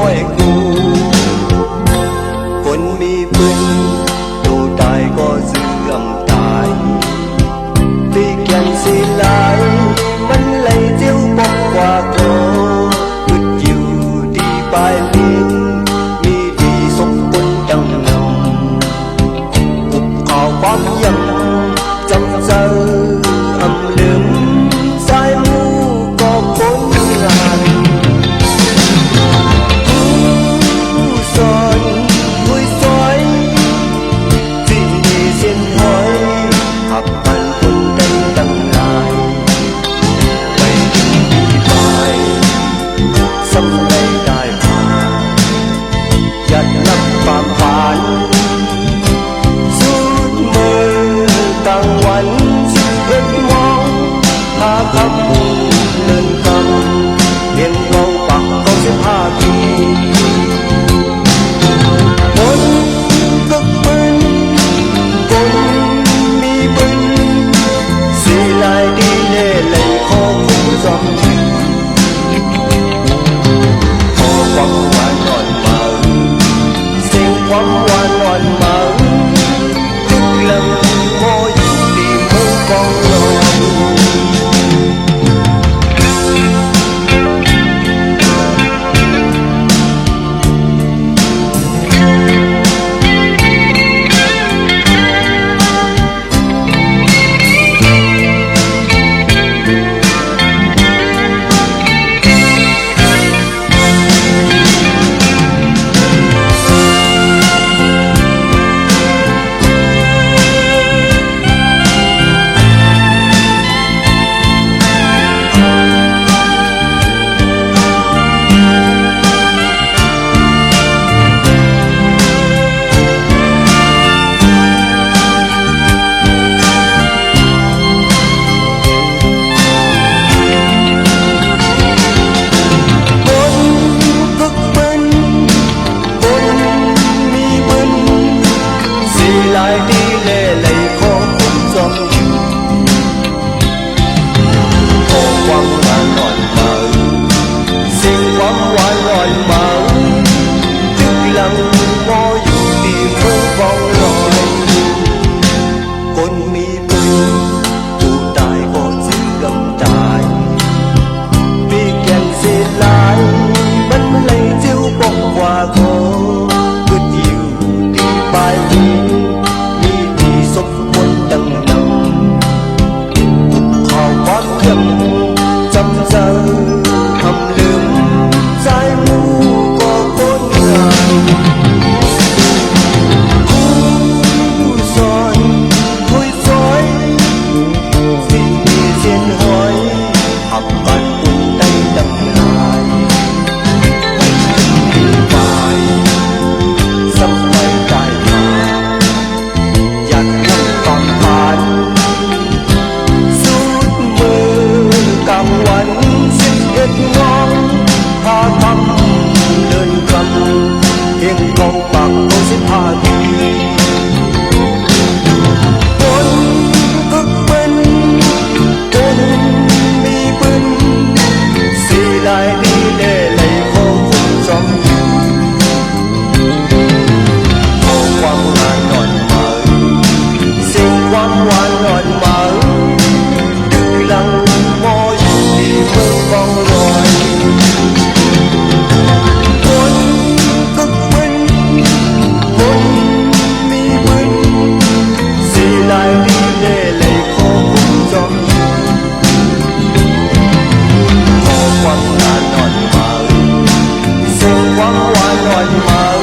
อยกูคนมีปืนตัวตายก็เสื่อมตายที่แก่นสีลายมันไหลเจียวบอกกว่าโกอึดอยู่ดีปลายลิ้นมีดีสมบูรณ์ดังนำกุบข่าวความยังจำเจออำลืมสายมูก็คนงานสอนด้วยซอยที่มีเส้นหอยหักพันคนได้ตั้งหลายไม่ดีไปสำเร็จได้ผ่านยัดนับความผ่านสุดมือกลางวัน11 โมงหาคำเลินคำเรียนกองปัก95 ปีคนก็ปืนคนมีปืนสีลายดีเล่ไหลคอคุ้มจอมขอความหวานอ่อนเมาเสียงความหวานอ่อนเมาทุกลำโมอยู่ดีเมืองกองลอยจำเจอทำลืมสายมูก็คนงานคู่สอนคุยซอยสิ่งมีเส้นหอยหับบันปุ่นได้ดังลายไม่ถึงปลายสำไปได้มาอยากนั่งตอนผ่านกลางวัน11 โมงพาทำเดินกำเพียงกองปาก95 ปีคนก็เป็นคนมีปืนสีลายดีเล่ไหลคอคุ้มจอมขอความหวานอ่อนเมาเสียงความหวานอ่อนเมาดึกหลังมออยู่ที่เมืองกองลอยคนก็เป็นคนมีปืนสีลายดีเล่ไหลคอคุ้มจอมขอความหวานอ่อนเมาเสียงความหวานอ่อนเมา